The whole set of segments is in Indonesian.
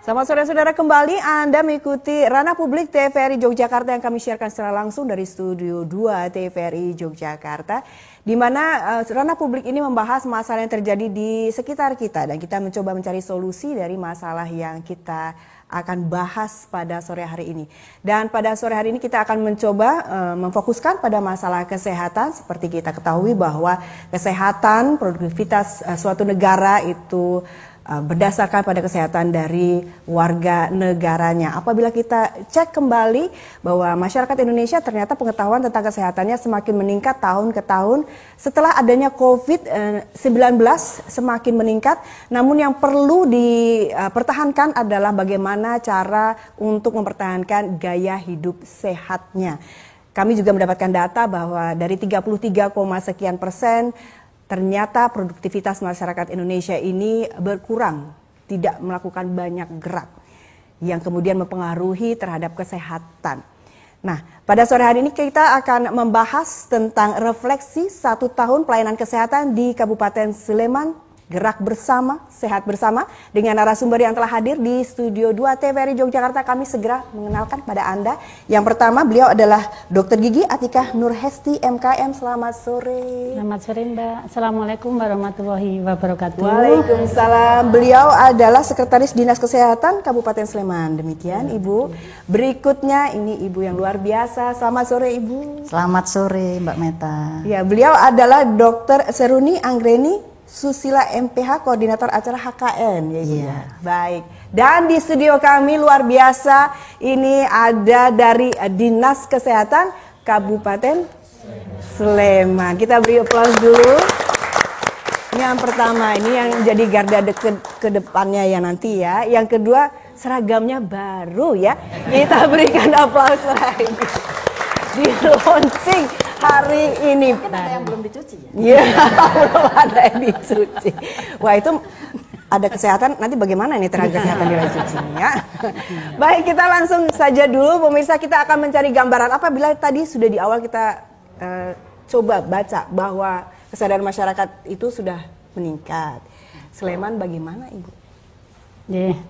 Selamat sore saudara, kembali Anda mengikuti Ranah Publik TVRI Yogyakarta yang kami siarkan secara langsung dari Studio 2 TVRI Yogyakarta, di mana Ranah Publik ini membahas masalah yang terjadi di sekitar kita dan kita mencoba mencari solusi dari masalah yang kita akan bahas pada sore hari ini. Dan pada sore hari ini kita akan mencoba memfokuskan pada masalah kesehatan. Seperti kita ketahui bahwa kesehatan, produktivitas suatu negara itu berdasarkan pada kesehatan dari warga negaranya. Apabila kita cek kembali bahwa masyarakat Indonesia ternyata pengetahuan tentang kesehatannya semakin meningkat tahun ke tahun. Setelah adanya COVID-19 semakin meningkat, namun yang perlu dipertahankan adalah bagaimana cara untuk mempertahankan gaya hidup sehatnya. Kami juga mendapatkan data bahwa dari 33, sekian persen ternyata produktivitas masyarakat Indonesia ini berkurang, tidak melakukan banyak gerak, yang kemudian mempengaruhi terhadap kesehatan. Nah, pada sore hari ini kita akan membahas tentang refleksi 1 tahun pelayanan kesehatan di Kabupaten Sleman, gerak bersama, sehat bersama, dengan narasumber yang telah hadir di Studio 2 TVRI Yogyakarta. Kami segera mengenalkan pada Anda. Yang pertama, beliau adalah Dr. Gigi Atikah Nurhesti MKM. Selamat sore. Selamat sore Mbak. Assalamualaikum warahmatullahi wabarakatuh. Waalaikumsalam. Beliau adalah Sekretaris Dinas Kesehatan Kabupaten Sleman. Demikian Ibu. Berikutnya ini Ibu yang luar biasa. Selamat sore Ibu. Selamat sore Mbak Meta. Ya, beliau adalah Dr. Seruni Anggreni Susila MPH, Koordinator Acara HKN. Ya, iya. Baik. Dan di studio kami luar biasa, ini ada dari Dinas Kesehatan Kabupaten Sleman. Kita beri aplaus dulu. Ini yang pertama, ini yang jadi garda ke depannya ya nanti ya. Yang kedua, seragamnya baru ya. Kita berikan aplaus lagi. Di launching hari ini. Mungkin ada yang belum dicuci ya? Iya, belum ada yang dicuci. Wah, itu ada kesehatan, nanti bagaimana nih tenaga kesehatan di cucinya? Baik, kita langsung saja dulu pemirsa, kita akan mencari gambaran apabila tadi sudah di awal kita coba baca bahwa kesadaran masyarakat itu sudah meningkat. Sleman bagaimana Ibu?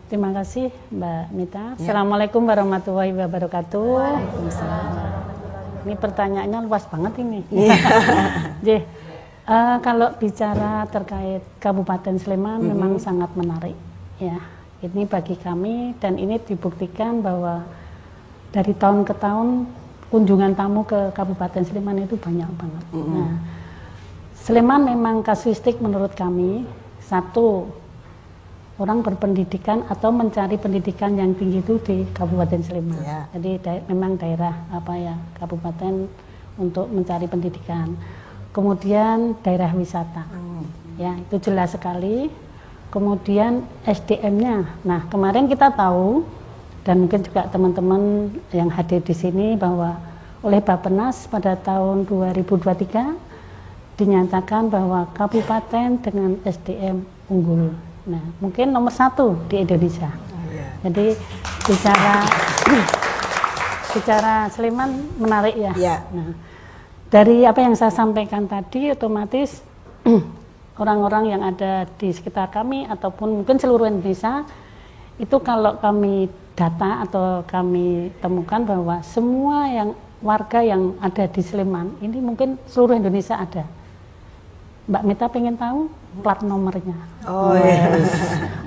Terima kasih Mbak Mita. Assalamualaikum warahmatullahi wabarakatuh. Waalaikumsalam. Ini pertanyaannya luas banget ini. Kalau bicara terkait Kabupaten Sleman memang sangat menarik ya. Ini bagi kami dan ini dibuktikan bahwa dari tahun ke tahun kunjungan tamu ke Kabupaten Sleman itu banyak banget. Nah, Sleman memang kasuistik menurut kami, satu, orang berpendidikan atau mencari pendidikan yang tinggi itu di Kabupaten Sleman. Yeah. Jadi memang daerah kabupaten untuk mencari pendidikan. Kemudian daerah wisata. Ya, itu jelas sekali. Kemudian SDM-nya. Nah, kemarin kita tahu dan mungkin juga teman-teman yang hadir di sini bahwa oleh Bappenas pada tahun 2023 dinyatakan bahwa kabupaten dengan SDM unggul. Nah, mungkin nomor 1 di Indonesia. Jadi bicara Sleman menarik ya. Nah, dari apa yang saya sampaikan tadi, otomatis orang-orang yang ada di sekitar kami ataupun mungkin seluruh Indonesia itu kalau kami data atau kami temukan bahwa semua yang warga yang ada di Sleman ini mungkin seluruh Indonesia ada. Mbak Mita pengen tahu plat nomornya. Oh yes.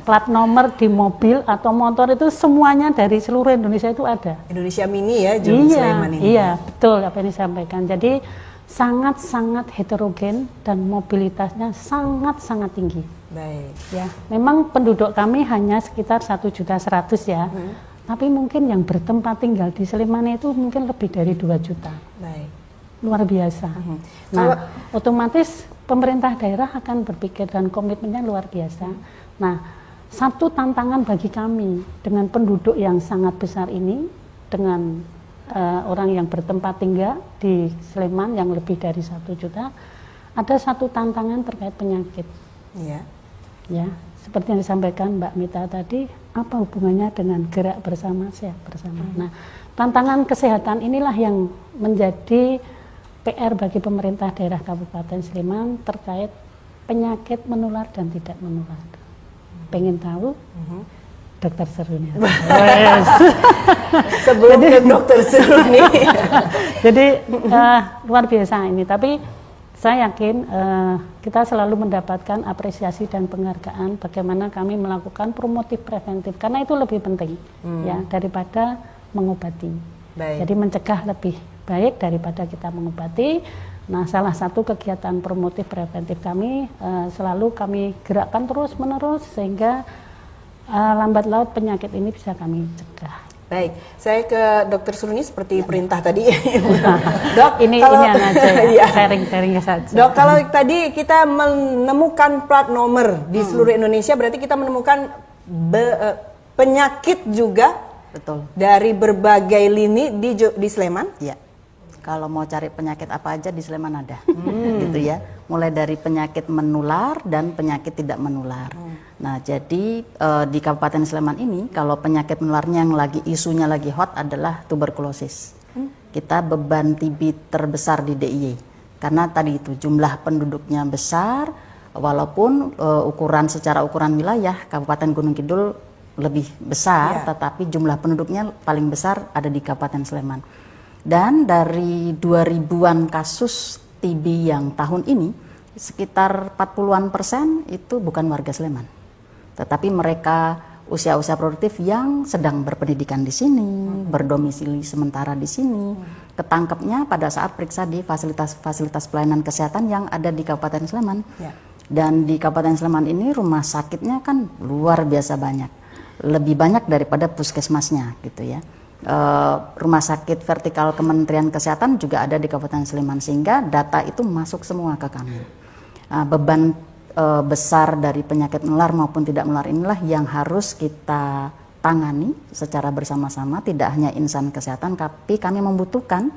Plat nomor di mobil atau motor itu semuanya dari seluruh Indonesia itu ada. Indonesia Mini ya, Sleman ini. Iya, betul apa yang disampaikan. Jadi sangat-sangat heterogen dan mobilitasnya sangat-sangat tinggi. Baik. Ya, memang penduduk kami hanya sekitar 1.100.000 ya. Tapi mungkin yang bertempat tinggal di Sleman itu mungkin lebih dari 2 juta. Baik. Luar biasa. Nah, otomatis pemerintah daerah akan berpikir dan komitmennya luar biasa. Nah, satu tantangan bagi kami dengan penduduk yang sangat besar ini, dengan orang yang bertempat tinggal di Sleman yang lebih dari 1 juta, ada satu tantangan terkait penyakit. Iya. Ya, seperti yang disampaikan Mbak Mita tadi, apa hubungannya dengan gerak bersama, sehat bersama. Nah, tantangan kesehatan inilah yang menjadi PR bagi pemerintah daerah Kabupaten Sleman terkait penyakit menular dan tidak menular. Pengen tahu? Dokter Seruni. Sebelum ke Dokter Seruni. Jadi luar biasa ini. Tapi saya yakin kita selalu mendapatkan apresiasi dan penghargaan bagaimana kami melakukan promotif preventif, karena itu lebih penting ya daripada mengobati. Baik. Jadi mencegah lebih baik daripada kita mengobati. Nah, salah satu kegiatan promotif preventif kami selalu kami gerakkan terus menerus sehingga lambat laut penyakit ini bisa kami cegah. Baik, saya ke Dokter Seruni seperti perintah tadi. Dok, ini aja ya, sharing-sharing saja. Dok, kalau tadi kita menemukan plat nomor di seluruh Indonesia, berarti kita menemukan penyakit juga. Betul. Dari berbagai lini di Sleman. Ya. Kalau mau cari penyakit apa aja di Sleman ada, gitu ya. Mulai dari penyakit menular dan penyakit tidak menular. Nah, jadi di Kabupaten Sleman ini, kalau penyakit menularnya yang isunya lagi hot adalah tuberkulosis. Kita beban TB terbesar di DIY, karena tadi itu jumlah penduduknya besar, walaupun secara ukuran wilayah Kabupaten Gunung Kidul lebih besar, tetapi jumlah penduduknya paling besar ada di Kabupaten Sleman. Dan dari 2000-an kasus TB yang tahun ini, sekitar 40% itu bukan warga Sleman, tetapi mereka usia-usia produktif yang sedang berpendidikan di sini, berdomisili sementara di sini, ketangkepnya pada saat periksa di fasilitas pelayanan kesehatan yang ada di Kabupaten Sleman. Dan di Kabupaten Sleman ini rumah sakitnya kan luar biasa banyak, lebih banyak daripada puskesmasnya, gitu ya. Rumah sakit vertikal Kementerian Kesehatan juga ada di Kabupaten Sleman, sehingga data itu masuk semua ke kami. Beban besar dari penyakit menular maupun tidak menular inilah yang harus kita tangani secara bersama-sama, tidak hanya insan kesehatan, tapi kami membutuhkan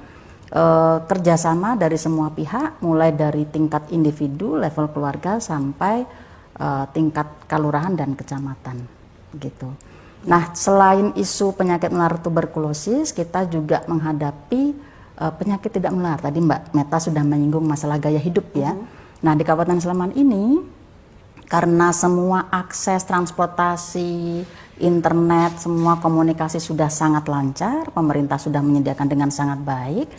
kerjasama dari semua pihak, mulai dari tingkat individu, level keluarga, sampai tingkat kelurahan dan kecamatan, gitu. Nah, selain isu penyakit menular tuberkulosis, kita juga menghadapi penyakit tidak menular. Tadi Mbak Meta sudah menyinggung masalah gaya hidup ya. Nah, di Kabupaten Sleman ini, karena semua akses transportasi, internet, semua komunikasi sudah sangat lancar, pemerintah sudah menyediakan dengan sangat baik,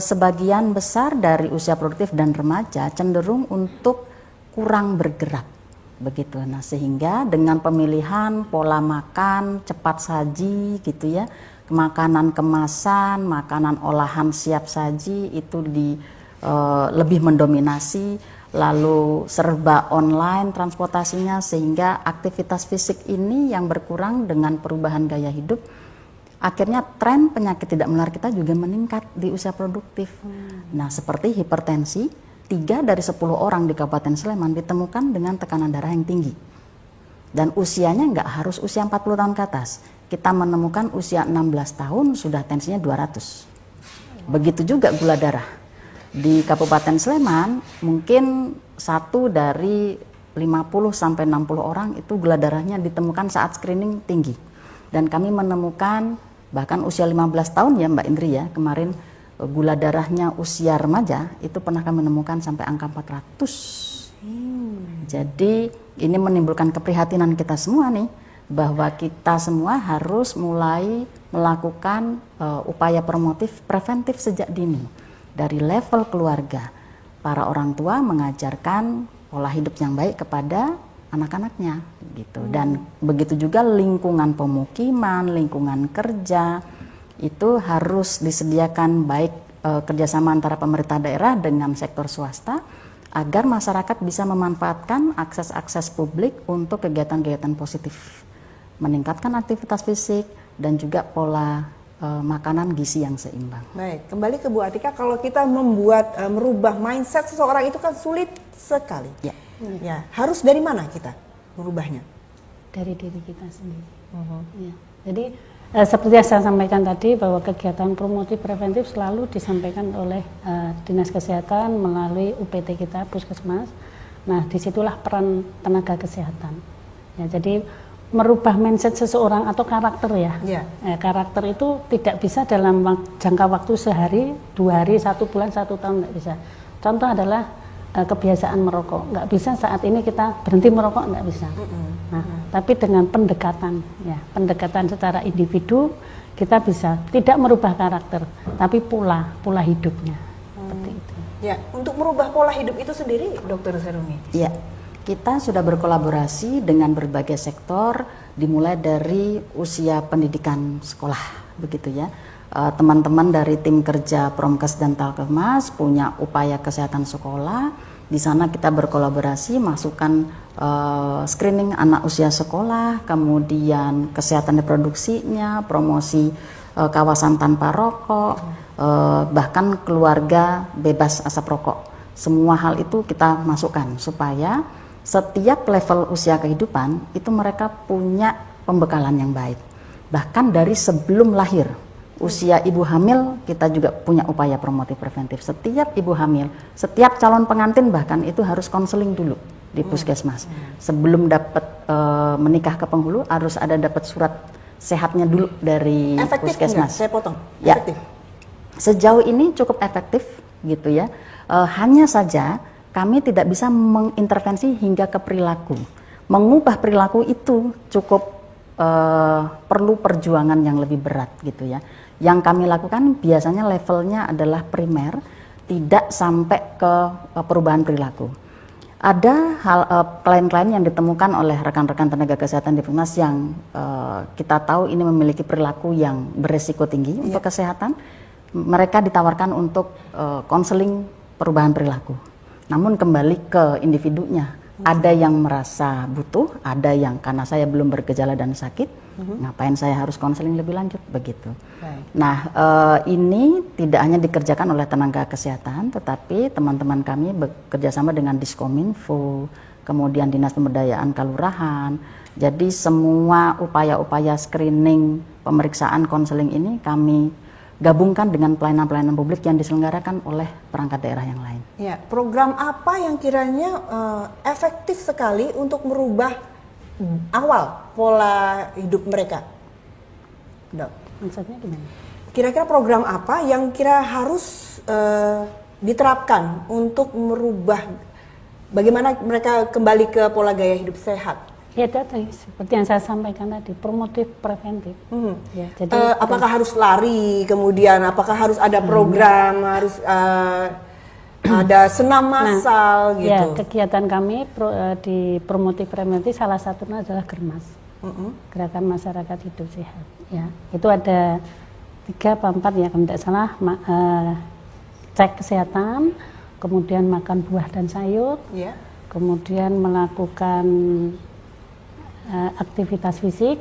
sebagian besar dari usia produktif dan remaja cenderung untuk kurang bergerak. Begitu. Nah, sehingga dengan pemilihan pola makan cepat saji, gitu ya, makanan kemasan, makanan olahan siap saji itu lebih mendominasi, lalu serba online transportasinya, sehingga aktivitas fisik ini yang berkurang dengan perubahan gaya hidup, akhirnya tren penyakit tidak menular kita juga meningkat di usia produktif. Nah, seperti hipertensi, 3 dari 10 orang di Kabupaten Sleman ditemukan dengan tekanan darah yang tinggi. Dan usianya nggak harus usia 40 tahun ke atas. Kita menemukan usia 16 tahun sudah tensinya 200. Begitu juga gula darah. Di Kabupaten Sleman mungkin 1 dari 50 sampai 60 orang itu gula darahnya ditemukan saat screening tinggi. Dan kami menemukan bahkan usia 15 tahun ya Mbak Indri ya, kemarin gula darahnya usia remaja itu pernah kami menemukan sampai angka 400. Jadi ini menimbulkan keprihatinan kita semua nih, bahwa kita semua harus mulai melakukan upaya promotif preventif sejak dini. Dari level keluarga, para orang tua mengajarkan pola hidup yang baik kepada anak-anaknya, gitu. Dan begitu juga lingkungan pemukiman, lingkungan kerja, itu harus disediakan baik kerjasama antara pemerintah daerah dengan sektor swasta, agar masyarakat bisa memanfaatkan akses-akses publik untuk kegiatan-kegiatan positif, meningkatkan aktivitas fisik dan juga pola makanan gizi yang seimbang. Baik, kembali ke Bu Atika, kalau kita merubah mindset seseorang itu kan sulit sekali. Ya, harus dari mana kita merubahnya? Dari diri kita sendiri. Ya. Jadi seperti yang saya sampaikan tadi, bahwa kegiatan promotif preventif selalu disampaikan oleh Dinas Kesehatan melalui UPT kita, Puskesmas. Nah, disitulah peran tenaga kesehatan. Ya, jadi merubah mindset seseorang atau karakter ya. Karakter itu tidak bisa dalam jangka waktu sehari, 2 hari, 1 bulan, 1 tahun, nggak bisa. Contoh adalah kebiasaan merokok. Nggak bisa saat ini kita berhenti merokok, nggak bisa. Nah, tapi dengan pendekatan, ya, pendekatan secara individu, kita bisa tidak merubah karakter, tapi pola hidupnya. Seperti itu. Ya, untuk merubah pola hidup itu sendiri, Dr. Seruni? Ya, kita sudah berkolaborasi dengan berbagai sektor, dimulai dari usia pendidikan sekolah, begitu ya. Teman-teman dari tim kerja Promkes dan Talkemas punya upaya kesehatan sekolah. Di sana kita berkolaborasi, masukkan screening anak usia sekolah, kemudian kesehatan reproduksinya, promosi kawasan tanpa rokok, bahkan keluarga bebas asap rokok. Semua hal itu kita masukkan supaya setiap level usia kehidupan itu mereka punya pembekalan yang baik. Bahkan dari sebelum lahir, usia ibu hamil kita juga punya upaya promotif preventif. Setiap ibu hamil, setiap calon pengantin bahkan itu harus konseling dulu di puskesmas. Sebelum dapat menikah ke penghulu harus ada dapat surat sehatnya dulu dari efektif puskesmas. Enggak? Saya potong. Ya. Efektif. Sejauh ini cukup efektif gitu ya. Hanya saja kami tidak bisa mengintervensi hingga ke perilaku. Mengubah perilaku itu cukup perlu perjuangan yang lebih berat gitu ya. Yang kami lakukan biasanya levelnya adalah primer, tidak sampai ke perubahan perilaku. Ada hal klien-klien yang ditemukan oleh rekan-rekan tenaga kesehatan di Puskesmas yang kita tahu ini memiliki perilaku yang beresiko tinggi untuk kesehatan. Mereka ditawarkan untuk konseling perubahan perilaku. Namun kembali ke individunya. Ada yang merasa butuh, ada yang karena saya belum bergejala dan sakit, ngapain saya harus konseling lebih lanjut, begitu. Nah, ini tidak hanya dikerjakan oleh tenaga kesehatan, tetapi teman-teman kami bekerjasama dengan Diskominfo, kemudian Dinas Pemberdayaan Kelurahan. Jadi semua upaya-upaya screening, pemeriksaan, konseling ini kami gabungkan dengan pelayanan-pelayanan publik yang diselenggarakan oleh perangkat daerah yang lain. Ya, program apa yang kiranya efektif sekali untuk merubah awal pola hidup mereka, Dok? Maksudnya gimana? Kira-kira program apa yang kira harus diterapkan untuk merubah bagaimana mereka kembali ke pola gaya hidup sehat? Ya, tadi seperti yang saya sampaikan tadi, promotif preventif. Ya, jadi apakah harus lari, kemudian apakah harus ada program, harus ada senam massal gitu? Ya, kegiatan kami di promotif preventif salah satunya adalah Germas, Gerakan Masyarakat Hidup Sehat. Ya, itu ada 3 atau 4 ya, kalau tidak salah, cek kesehatan, kemudian makan buah dan sayur, kemudian melakukan aktivitas fisik,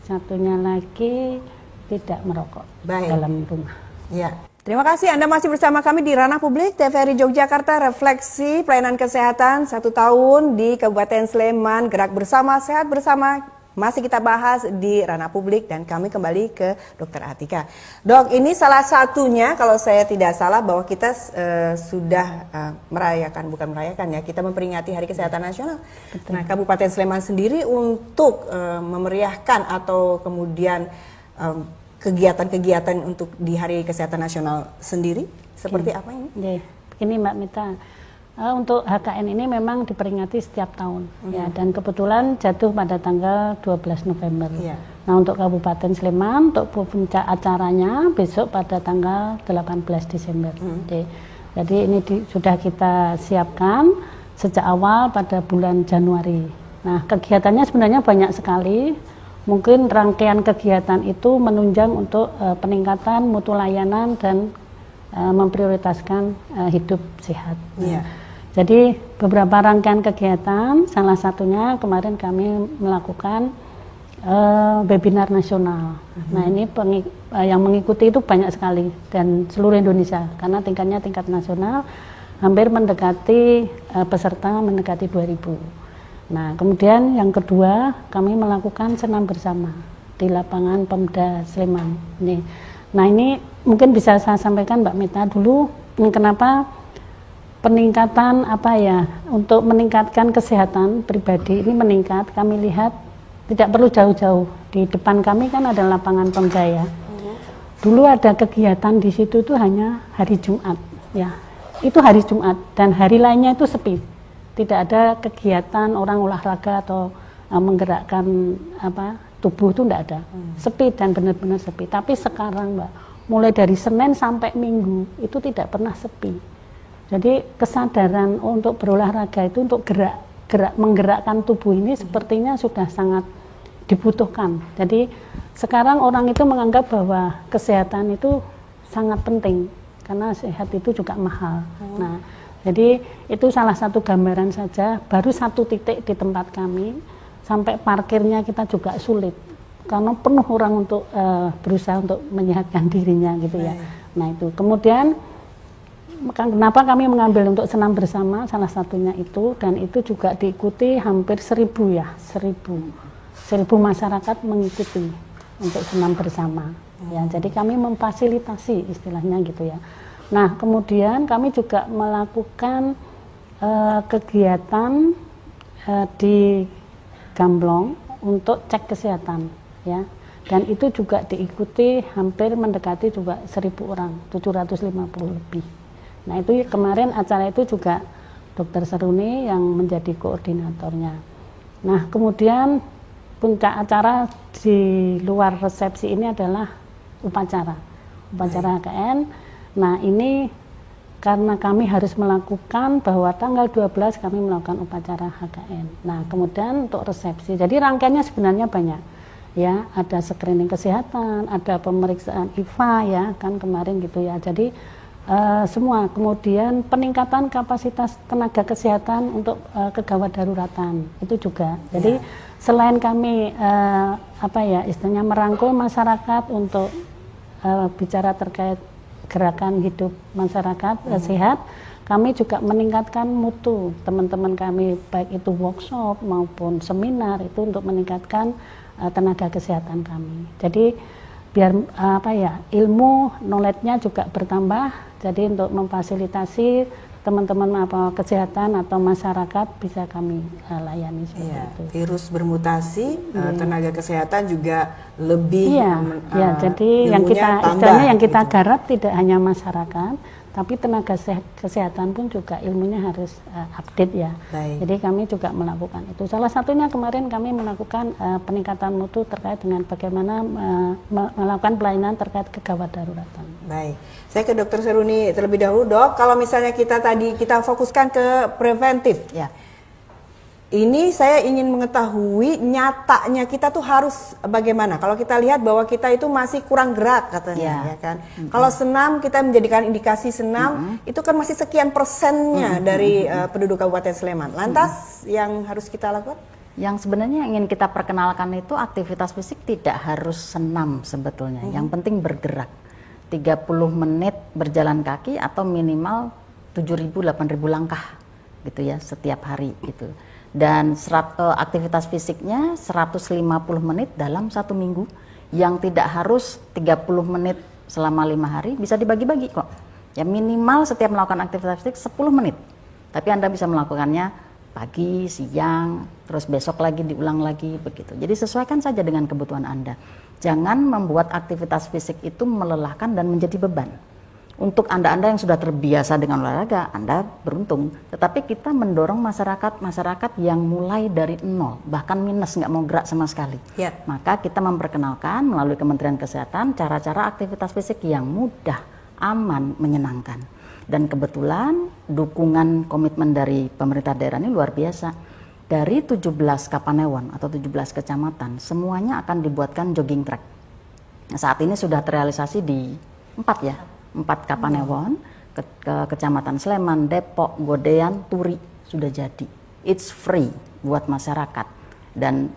satunya lagi tidak merokok dalam rumah. Ya. Terima kasih Anda masih bersama kami di Ranah Publik TVRI Yogyakarta, refleksi pelayanan kesehatan 1 tahun di Kabupaten Sleman, gerak bersama, sehat bersama. Masih kita bahas di Ranah Publik dan kami kembali ke Dr. Atika. Dok, ini salah satunya kalau saya tidak salah bahwa kita sudah bukan merayakan ya, kita memperingati Hari Kesehatan Nasional. Betul. Nah, Kabupaten Sleman sendiri untuk memeriahkan atau kemudian kegiatan-kegiatan untuk di Hari Kesehatan Nasional sendiri seperti apa ini? Begini Mbak Mita. Untuk HKN ini memang diperingati setiap tahun, ya, dan kebetulan jatuh pada tanggal 12 November. Nah, untuk Kabupaten Sleman, untuk puncak acaranya besok pada tanggal 18 Desember. Jadi ini sudah kita siapkan sejak awal pada bulan Januari. Nah, kegiatannya sebenarnya banyak sekali. Mungkin rangkaian kegiatan itu menunjang untuk peningkatan mutu layanan dan memprioritaskan hidup sehat. Jadi beberapa rangkaian kegiatan, salah satunya kemarin kami melakukan webinar nasional. Nah, ini yang mengikuti itu banyak sekali dan seluruh Indonesia karena tingkatnya tingkat nasional, hampir mendekati peserta mendekati 2000. Nah, kemudian yang kedua kami melakukan senam bersama di lapangan Pemda Sleman. Nah, ini mungkin bisa saya sampaikan Mbak Mita dulu kenapa peningkatan untuk meningkatkan kesehatan pribadi ini meningkat. Kami lihat tidak perlu jauh-jauh, di depan kami kan ada lapangan Pemda ya. Dulu ada kegiatan di situ tuh hanya hari Jumat ya, itu hari Jumat dan hari lainnya itu sepi. Tidak ada kegiatan orang olahraga atau menggerakkan tubuh, itu tidak ada. Sepi dan benar-benar sepi. Tapi sekarang Mbak, mulai dari Senin sampai Minggu itu tidak pernah sepi. Jadi kesadaran untuk berolahraga itu untuk menggerakkan tubuh ini sepertinya sudah sangat dibutuhkan. Jadi sekarang orang itu menganggap bahwa kesehatan itu sangat penting karena sehat itu juga mahal. Nah, jadi itu salah satu gambaran saja. Baru satu titik di tempat kami, sampai parkirnya kita juga sulit karena penuh orang untuk berusaha untuk menyehatkan dirinya gitu ya. Nah itu kemudian kenapa kami mengambil untuk senam bersama, salah satunya itu, dan itu juga diikuti hampir 1000 masyarakat mengikuti untuk senam bersama. Ya, jadi kami memfasilitasi istilahnya gitu ya. Nah kemudian kami juga melakukan kegiatan di Gamblong untuk cek kesehatan ya, dan itu juga diikuti hampir mendekati juga 1000 orang, 750 lebih. Nah itu kemarin acara itu juga Dr. Seruni yang menjadi koordinatornya. Nah kemudian puncak acara di luar resepsi ini adalah upacara HKN. Nah ini karena kami harus melakukan bahwa tanggal 12 kami melakukan upacara HKN. Nah kemudian untuk resepsi, jadi rangkaiannya sebenarnya banyak ya, ada screening kesehatan, ada pemeriksaan IVA ya kan kemarin gitu ya. Jadi semua, kemudian peningkatan kapasitas tenaga kesehatan untuk kegawat daruratan itu juga. Jadi selain kami istilahnya merangkul masyarakat untuk bicara terkait gerakan hidup masyarakat sehat, kami juga meningkatkan mutu teman-teman kami, baik itu workshop maupun seminar, itu untuk meningkatkan tenaga kesehatan kami. Jadi biar ilmu knowledge-nya juga bertambah, jadi untuk memfasilitasi teman-teman kesehatan atau masyarakat bisa kami layani seperti itu. Virus bermutasi, tenaga kesehatan juga lebih jadi yang kita istilahnya yang kita garap tidak hanya masyarakat, tapi tenaga kesehatan pun juga ilmunya harus update ya. Jadi kami juga melakukan itu. Salah satunya kemarin kami melakukan peningkatan mutu terkait dengan bagaimana melakukan pelayanan terkait kegawat daruratan. Baik, saya ke Dr. Seruni terlebih dahulu, Dok. Kalau misalnya kita fokuskan ke preventif, ya. Ini saya ingin mengetahui nyatanya kita tuh harus bagaimana. Kalau kita lihat bahwa kita itu masih kurang gerak katanya, ya kan. Kalau senam, kita menjadikan indikasi senam itu kan masih sekian persennya dari penduduk Kabupaten Sleman. Lantas yang harus kita lakukan? Yang sebenarnya ingin kita perkenalkan itu aktivitas fisik tidak harus senam sebetulnya. Yang penting bergerak. 30 menit berjalan kaki atau minimal 7.000-8.000 langkah gitu ya setiap hari gitu. Dan aktivitas fisiknya 150 menit dalam 1 minggu, yang tidak harus 30 menit selama 5 hari, bisa dibagi-bagi kok. Ya minimal setiap melakukan aktivitas fisik 10 menit. Tapi Anda bisa melakukannya pagi, siang, terus besok lagi diulang lagi begitu. Jadi sesuaikan saja dengan kebutuhan Anda. Jangan membuat aktivitas fisik itu melelahkan dan menjadi beban. Untuk Anda-Anda yang sudah terbiasa dengan olahraga, Anda beruntung. Tetapi kita mendorong masyarakat yang mulai dari nol, bahkan minus, nggak mau gerak sama sekali. Maka kita memperkenalkan melalui Kementerian Kesehatan cara-cara aktivitas fisik yang mudah, aman, menyenangkan. Dan kebetulan dukungan komitmen dari pemerintah daerah ini luar biasa. Dari 17 kapanewon atau 17 kecamatan, semuanya akan dibuatkan jogging track. Nah, saat ini sudah terrealisasi di 4 kapanewon, Kecamatan Sleman, Depok, Godean, Turi sudah jadi. It's free buat masyarakat. Dan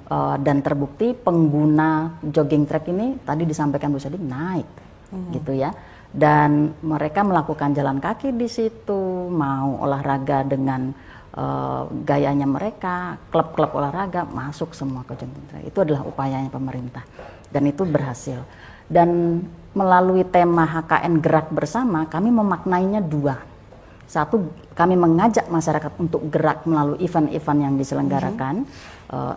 terbukti pengguna jogging track ini tadi disampaikan Bu Sadik naik gitu ya. Dan mereka melakukan jalan kaki di situ, mau olahraga dengan gayanya mereka, klub-klub olahraga masuk semua ke jogging track. Itu adalah upayanya pemerintah dan itu berhasil. Dan melalui tema HKN Gerak Bersama, kami memaknainya 2. Satu, kami mengajak masyarakat untuk gerak melalui event-event yang diselenggarakan,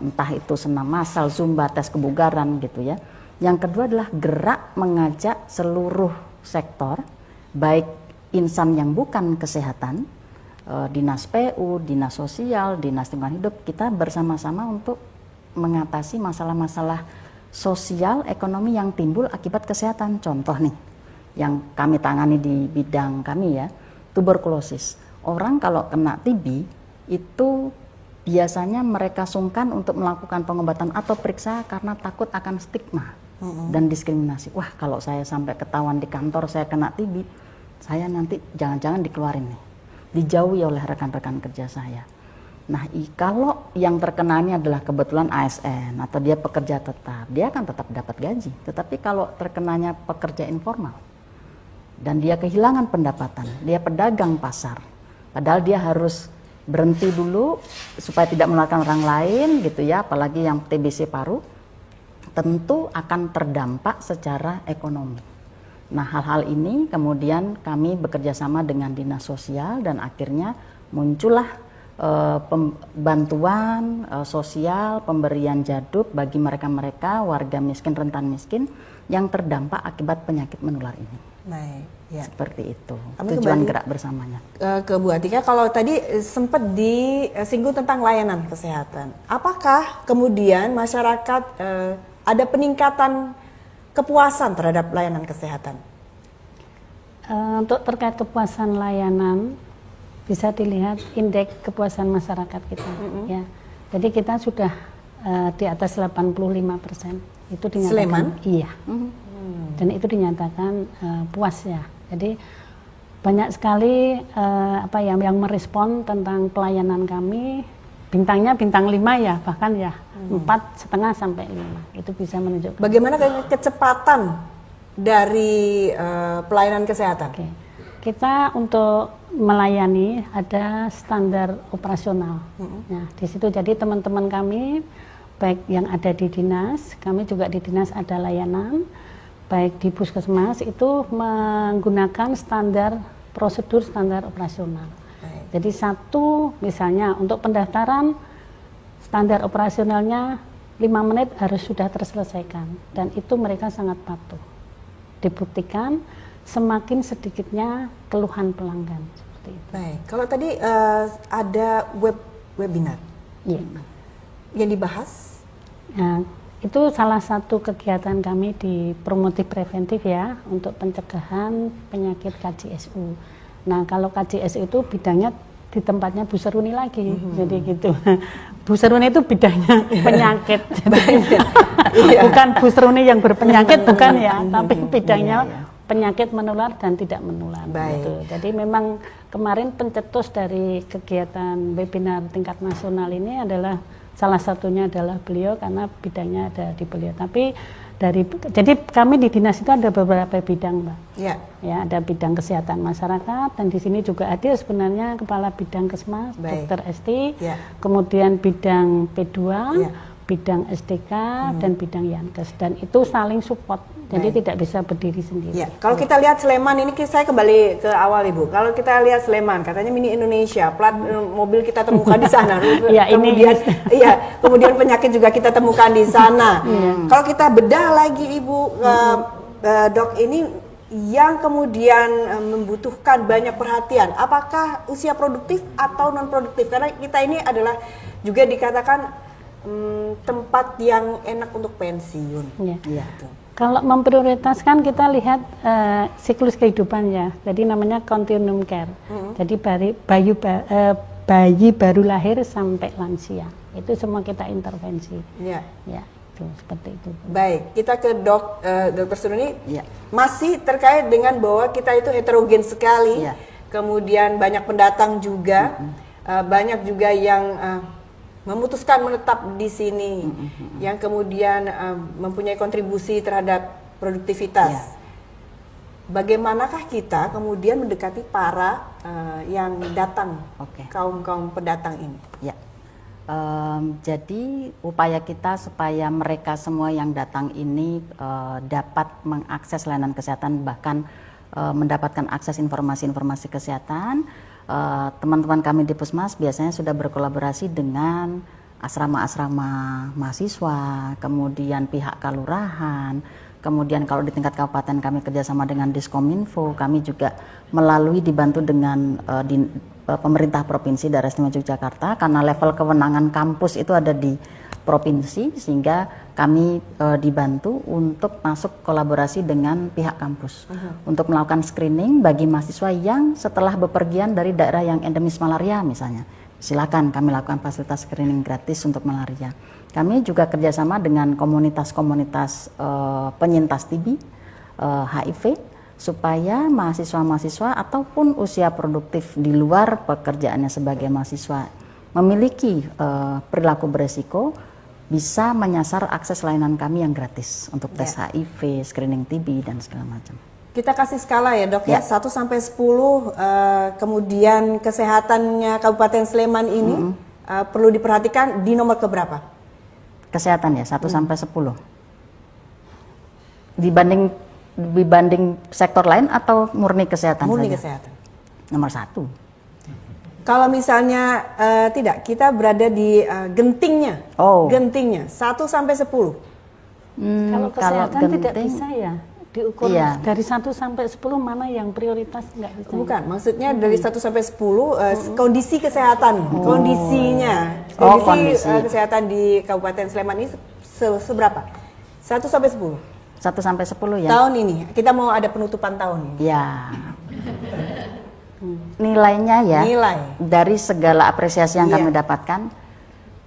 entah itu senam massal, zumba, tes kebugaran gitu ya. Yang kedua adalah gerak mengajak seluruh sektor, baik insan yang bukan kesehatan, dinas PU, dinas sosial, dinas lingkungan hidup, kita bersama-sama untuk mengatasi masalah-masalah sosial ekonomi yang timbul akibat kesehatan. Contoh nih, yang kami tangani di bidang kami ya, tuberkulosis. Orang kalau kena TB itu biasanya mereka sungkan untuk melakukan pengobatan atau periksa karena takut akan stigma dan diskriminasi. Wah, kalau saya sampai ketahuan di kantor saya kena TB, saya nanti jangan-jangan dikeluarin nih, dijauhi oleh rekan-rekan kerja saya. Nah, kalau yang terkena ini adalah kebetulan ASN atau dia pekerja tetap, dia akan tetap dapat gaji. Tetapi kalau terkenanya pekerja informal dan dia kehilangan pendapatan, dia pedagang pasar, padahal dia harus berhenti dulu supaya tidak menularkan orang lain gitu ya, apalagi yang TBC paru, tentu akan terdampak secara ekonomi. Nah, hal-hal ini kemudian kami bekerja sama dengan dinas sosial dan akhirnya muncullah bantuan sosial, pemberian jaduk bagi mereka-mereka warga miskin, rentan miskin yang terdampak akibat penyakit menular ini. Baik, ya. Seperti itu. Kami tujuan kembali gerak bersamanya. Ke Bu Atika, kalau tadi sempat disinggung tentang layanan kesehatan, apakah kemudian masyarakat ada peningkatan kepuasan terhadap layanan kesehatan? Untuk terkait kepuasan layanan, bisa dilihat indeks kepuasan masyarakat kita. Ya. Jadi kita sudah di atas 85%. Itu dinyatakan. Sleman? Iya. Dan itu dinyatakan puas ya. Jadi banyak sekali yang merespon tentang pelayanan kami. Bintangnya bintang 5 ya, bahkan ya 4,5 sampai 5. Itu bisa menunjukkan. Bagaimana kecepatan dari pelayanan kesehatan? Oke. Kita untuk melayani ada standar operasional. Nah, di situ jadi teman-teman kami baik yang ada di dinas, kami juga di dinas ada layanan, baik di puskesmas itu menggunakan standar prosedur standar operasional. Jadi satu misalnya untuk pendaftaran standar operasionalnya 5 menit harus sudah terselesaikan dan itu mereka sangat patuh. Dibuktikan semakin sedikitnya keluhan pelanggan seperti itu. Baik, kalau tadi ada webinar yang dibahas. Nah, itu salah satu kegiatan kami di promotif preventif ya untuk pencegahan penyakit KJSU. Nah, kalau KJSU itu bidangnya di tempatnya Bu Seruni lagi, jadi gitu. Bu Seruni itu bidangnya penyakit, bukan Bu Seruni yang berpenyakit, bukan ya, tapi bidangnya penyakit menular dan tidak menular. Gitu. Jadi memang kemarin pencetus dari kegiatan webinar tingkat nasional ini adalah salah satunya adalah beliau karena bidangnya ada di beliau. Tapi jadi kami di dinas itu ada beberapa bidang, Mbak. Ya, ada bidang kesehatan masyarakat dan di sini juga hadir sebenarnya kepala bidang Kesmas, Dr. Esti, kemudian bidang P2, bidang SDK dan bidang Yankes dan itu saling support. Jadi tidak bisa berdiri sendiri. Ya, kalau kita lihat Sleman ini saya kembali ke awal Ibu. Kalau kita lihat Sleman katanya mini Indonesia, plat mobil kita temukan di sana. Kemudian penyakit juga kita temukan di sana. Kalau kita bedah lagi Ibu, Dok, ini yang kemudian membutuhkan banyak perhatian, apakah usia produktif atau non produktif? Karena kita ini adalah juga dikatakan tempat yang enak untuk pensiun. Kalau memprioritaskan kita lihat siklus kehidupan ya, jadi namanya continuum care. Jadi bayi baru lahir sampai lansia, itu semua kita intervensi. Ya, itu seperti itu. Baik, kita ke Dr. Seruni. Masih terkait dengan bahwa kita itu heterogen sekali, kemudian banyak pendatang juga, banyak juga yang memutuskan menetap di sini, yang kemudian mempunyai kontribusi terhadap produktivitas. Bagaimanakah kita kemudian mendekati para yang datang, kaum pendatang ini? Jadi upaya kita supaya mereka semua yang datang ini dapat mengakses layanan kesehatan, bahkan mendapatkan akses informasi-informasi kesehatan. Teman-teman kami di Puskesmas biasanya sudah berkolaborasi dengan asrama-asrama mahasiswa, kemudian pihak kelurahan, Kemudian kalau di tingkat kabupaten kami kerjasama dengan Diskominfo, kami juga dibantu dengan pemerintah provinsi Daerah Istimewa Yogyakarta, karena level kewenangan kampus itu ada di provinsi, sehingga kami dibantu untuk masuk kolaborasi dengan pihak kampus untuk melakukan screening bagi mahasiswa yang setelah bepergian dari daerah yang endemis malaria misalnya. Silakan kami lakukan fasilitas screening gratis untuk malaria. Kami juga kerjasama dengan komunitas-komunitas penyintas TB, HIV, supaya mahasiswa-mahasiswa ataupun usia produktif di luar pekerjaannya sebagai mahasiswa memiliki perilaku beresiko, bisa menyasar akses layanan kami yang gratis untuk tes HIV, screening TB, dan segala macam. Kita kasih skala ya dok ya, 1 sampai 10, kemudian kesehatannya Kabupaten Sleman ini perlu diperhatikan di nomor keberapa? Kesehatan ya, 1 sampai 10. Dibanding sektor lain atau murni kesehatan Murni saja? kesehatan. Nomor 1. Kalau misalnya tidak, kita berada di gentingnya. Gentingnya 1 sampai 10. Kalau kesehatan tidak bisa ya diukur dari 1 sampai 10 mana yang prioritas, nggak bisa. Bukan, maksudnya dari 1 sampai 10 kondisi kesehatan, kondisi kesehatan di Kabupaten Sleman ini seberapa? 1 sampai 10. 1 sampai 10 ya. Tahun ini kita mau ada penutupan tahun. Ya. Nilainya ya. Nilai dari segala apresiasi yang kami dapatkan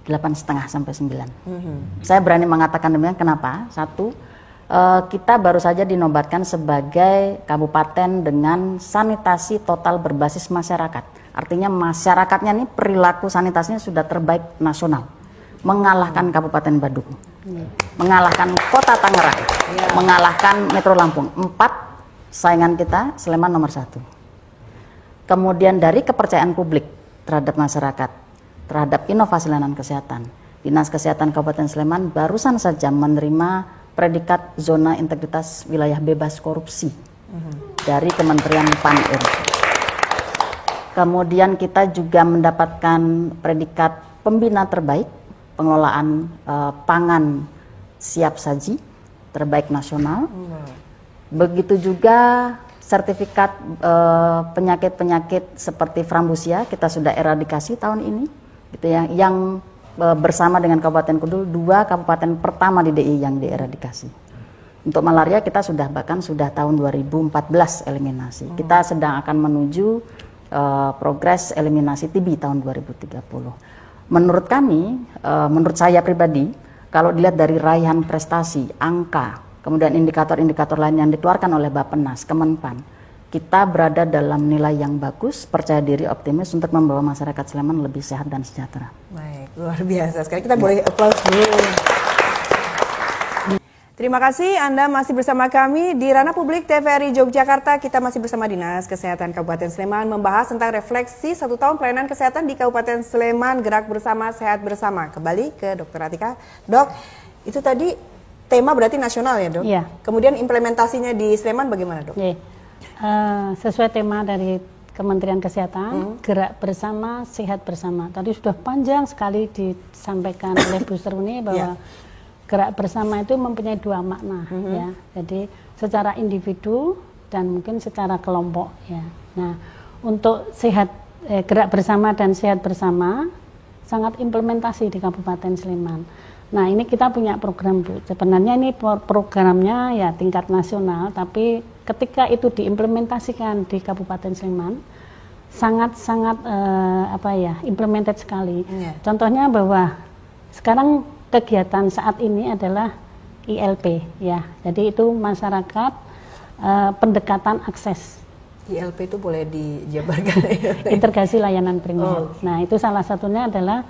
8,5 sampai 9. Saya berani mengatakan demikian, kenapa? 1, kita baru saja dinobatkan sebagai kabupaten dengan sanitasi total berbasis masyarakat. Artinya masyarakatnya ini perilaku sanitasinya sudah terbaik nasional, mengalahkan Kabupaten Badung, mengalahkan Kota Tangerang, mengalahkan Metro Lampung. 4 saingan kita, Sleman nomor 1. Kemudian dari kepercayaan publik terhadap masyarakat, terhadap inovasi layanan kesehatan, Dinas Kesehatan Kabupaten Sleman barusan saja menerima predikat zona integritas wilayah bebas korupsi dari Kementerian PAN-RB. Kemudian kita juga mendapatkan predikat pembina terbaik pengelolaan pangan siap saji terbaik nasional. Begitu juga sertifikat penyakit-penyakit seperti frambusia kita sudah eradikasi tahun ini, gitu ya, yang bersama dengan Kabupaten Kudul 2 kabupaten pertama di DI yang dieradikasi. Untuk malaria kita sudah tahun 2014 eliminasi. Kita sedang akan menuju progres eliminasi TB tahun 2030. Menurut kami, menurut saya pribadi, kalau dilihat dari raihan prestasi, angka, kemudian indikator-indikator lain yang dikeluarkan oleh Bappenas, Kemenpan, kita berada dalam nilai yang bagus, percaya diri, optimis untuk membawa masyarakat Sleman lebih sehat dan sejahtera. Baik, luar biasa. Sekarang kita boleh applause dulu. Terima kasih Anda masih bersama kami di Ranah Publik TVRI Yogyakarta. Kita masih bersama Dinas Kesehatan Kabupaten Sleman membahas tentang refleksi 1 tahun pelayanan kesehatan di Kabupaten Sleman, gerak bersama, sehat bersama. Kembali ke Dr. Atika. Dok, itu tadi tema berarti nasional ya dok? Iya. Kemudian implementasinya di Sleman bagaimana dok? Iya. Sesuai tema dari Kementerian Kesehatan, gerak bersama, sehat bersama. Tadi sudah panjang sekali disampaikan oleh Bu Seruni bahwa gerak bersama itu mempunyai 2 makna, ya. Jadi secara individu dan mungkin secara kelompok, ya. Nah, untuk gerak bersama dan sehat bersama sangat implementasi di Kabupaten Sleman. Nah, ini kita punya program, Bu. Sebenarnya ini programnya ya tingkat nasional, tapi ketika itu diimplementasikan di Kabupaten Sleman, sangat-sangat implemented sekali. Contohnya bahwa sekarang kegiatan saat ini adalah ILP, ya. Jadi itu masyarakat pendekatan akses. ILP itu boleh dijabarkan? Integrasi layanan primer. Nah, itu salah satunya adalah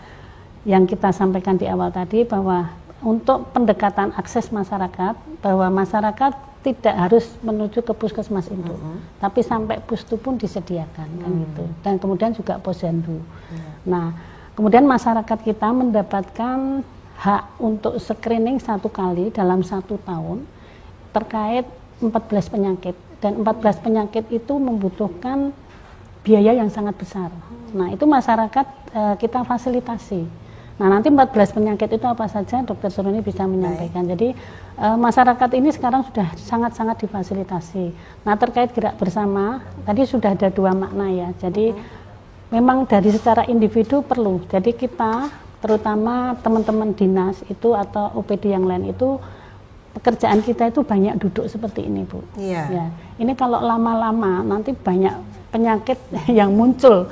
yang kita sampaikan di awal tadi, bahwa untuk pendekatan akses masyarakat, bahwa masyarakat tidak harus menuju ke puskesmas itu, tapi sampai pustu pun disediakan, kan gitu. Dan kemudian juga posyandu. Nah, kemudian masyarakat kita mendapatkan hak untuk screening 1 kali dalam 1 tahun terkait 14 penyakit, dan 14 penyakit itu membutuhkan biaya yang sangat besar. Nah, itu masyarakat kita fasilitasi. Nah, nanti 14 penyakit itu apa saja Dokter Suruni bisa menyampaikan. Jadi masyarakat ini sekarang sudah sangat-sangat difasilitasi. Nah, terkait gerak bersama, tadi sudah ada 2 makna ya. Jadi memang dari secara individu perlu. Jadi kita, terutama teman-teman dinas itu atau OPD yang lain itu, pekerjaan kita itu banyak duduk seperti ini, Bu. Iya. Ya. Ini kalau lama-lama nanti banyak penyakit yang muncul,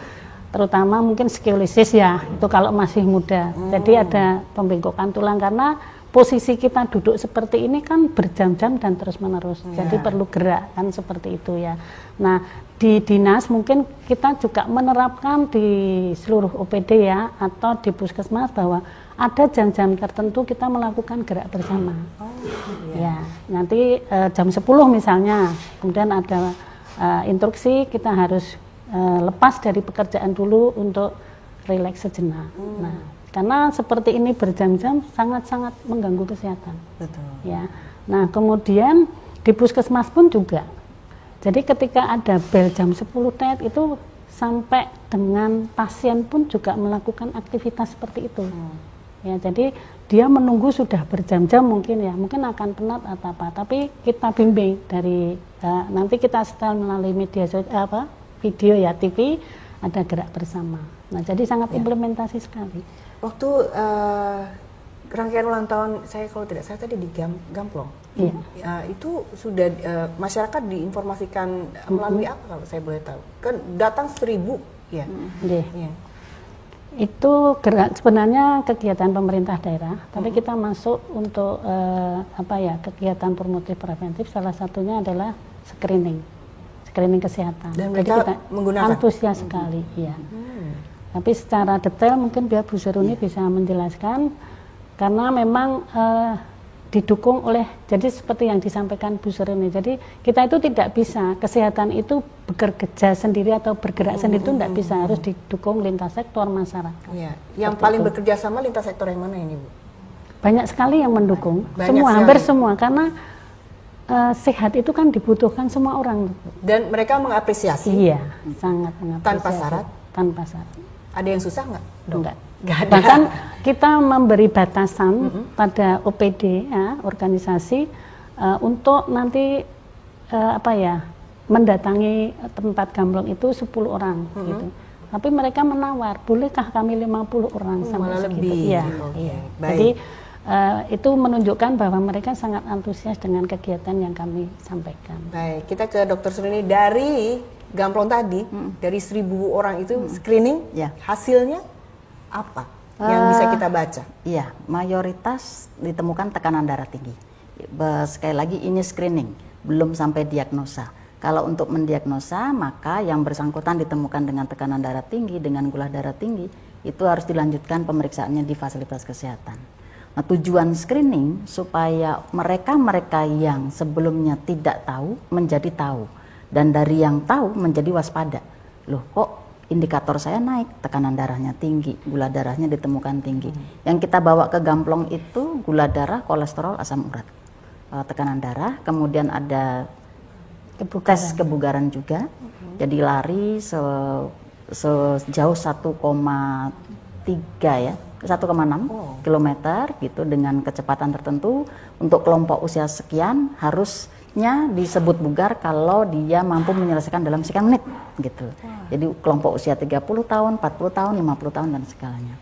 terutama mungkin skolisis ya, itu kalau masih muda. Jadi ada pembengkokan tulang karena posisi kita duduk seperti ini kan berjam-jam dan terus-menerus. Jadi perlu gerak kan seperti itu ya. Nah, di dinas mungkin kita juga menerapkan di seluruh OPD ya atau di puskesmas bahwa ada jam-jam tertentu kita melakukan gerak bersama. Ya, nanti jam 10 misalnya, kemudian ada instruksi kita harus lepas dari pekerjaan dulu untuk rileks sejenak. Nah, karena seperti ini berjam-jam sangat-sangat mengganggu kesehatan. Betul. Ya. Nah, kemudian di puskesmas pun juga. Jadi ketika ada bel jam 10 tet itu sampai dengan pasien pun juga melakukan aktivitas seperti itu. Ya, jadi dia menunggu sudah berjam-jam mungkin ya, mungkin akan penat atau apa. Tapi kita bimbing dari nanti kita setel melalui media video ya, TV, ada gerak bersama. Nah, jadi sangat implementasi sekali. Waktu rangkaian ulang tahun saya kalau tidak salah tadi di Gamplong, itu sudah masyarakat diinformasikan melalui apa kalau saya boleh tahu? Kan datang 1000 ya. Iya. Itu gerak sebenarnya kegiatan pemerintah daerah, tapi kita masuk untuk kegiatan promotif preventif. Salah satunya adalah screening kesehatan. Dan jadi mereka kita menggunakan antusias sekali, ya. Tapi secara detail mungkin biar Bu Suruni bisa menjelaskan, karena memang didukung oleh, jadi seperti yang disampaikan Bu Suruni. Jadi kita itu tidak bisa kesehatan itu bekerja sendiri atau bergerak sendiri itu tidak bisa, harus didukung lintas sektor masyarakat. Iya. Yang paling bekerja sama lintas sektor yang mana ini, Bu? Banyak sekali yang mendukung, Banyak hampir sekali. semua, karena sehat itu kan dibutuhkan semua orang. Dan mereka mengapresiasi. Iya, sangat mengapresiasi. Tanpa syarat? Tanpa syarat. Ada yang susah nggak? Enggak. Nggak ada. Bahkan kita memberi batasan pada OPD ya, organisasi untuk nanti mendatangi tempat Gamplong itu 10 orang gitu. Tapi mereka menawar, bolehkah kami 50 orang sampai malah segitu? lebih. Iya, Oke, iya. baik. Jadi itu menunjukkan bahwa mereka sangat antusias dengan kegiatan yang kami sampaikan. Baik, kita ke Dokter Suruni. Dari Gamplong tadi, dari 1000 orang itu screening, hasilnya apa yang bisa kita baca? Iya, mayoritas ditemukan tekanan darah tinggi. Sekali lagi ini screening, belum sampai diagnosa. Kalau untuk mendiagnosa, maka yang bersangkutan ditemukan dengan tekanan darah tinggi, dengan gula darah tinggi, itu harus dilanjutkan pemeriksaannya di fasilitas kesehatan. Nah, tujuan screening supaya mereka-mereka yang sebelumnya tidak tahu menjadi tahu, dan dari yang tahu menjadi waspada. Loh, kok indikator saya naik, tekanan darahnya tinggi, gula darahnya ditemukan tinggi. Yang kita bawa ke Gamplong itu gula darah, kolesterol, asam urat, tekanan darah, kemudian ada tes kebugaran juga. Jadi lari sejauh 1,3 ya, 1,6 kilometer gitu dengan kecepatan tertentu. Untuk kelompok usia sekian harusnya disebut bugar kalau dia mampu menyelesaikan dalam sekian menit gitu. Jadi kelompok usia 30 tahun, 40 tahun, 50 tahun dan segalanya.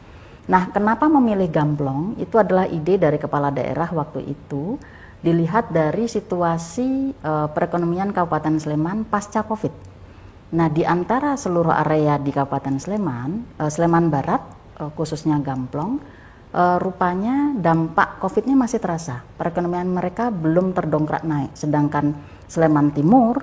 Nah, kenapa memilih Gamplong? Itu adalah ide dari kepala daerah waktu itu, dilihat dari situasi perekonomian Kabupaten Sleman pasca Covid. Nah, di antara seluruh area di Kabupaten Sleman, Sleman Barat, khususnya Gamplong, rupanya dampak Covid-nya masih terasa. Perekonomian mereka belum terdongkrak naik, sedangkan Sleman Timur,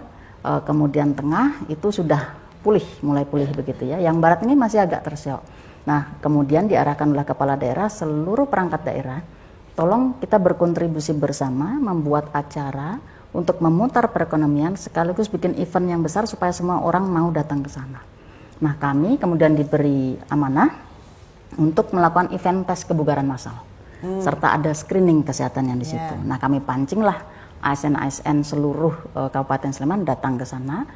kemudian Tengah itu sudah pulih, mulai pulih begitu ya. Yang Barat ini masih agak terseok. Nah, kemudian diarahkan oleh kepala daerah, seluruh perangkat daerah, tolong kita berkontribusi bersama membuat acara untuk memutar perekonomian sekaligus bikin event yang besar supaya semua orang mau datang ke sana. Nah, kami kemudian diberi amanah untuk melakukan event tes kebugaran massal, serta ada screening kesehatan yang di situ. Nah, kami pancinglah ASN-ASN seluruh Kabupaten Sleman datang ke sana,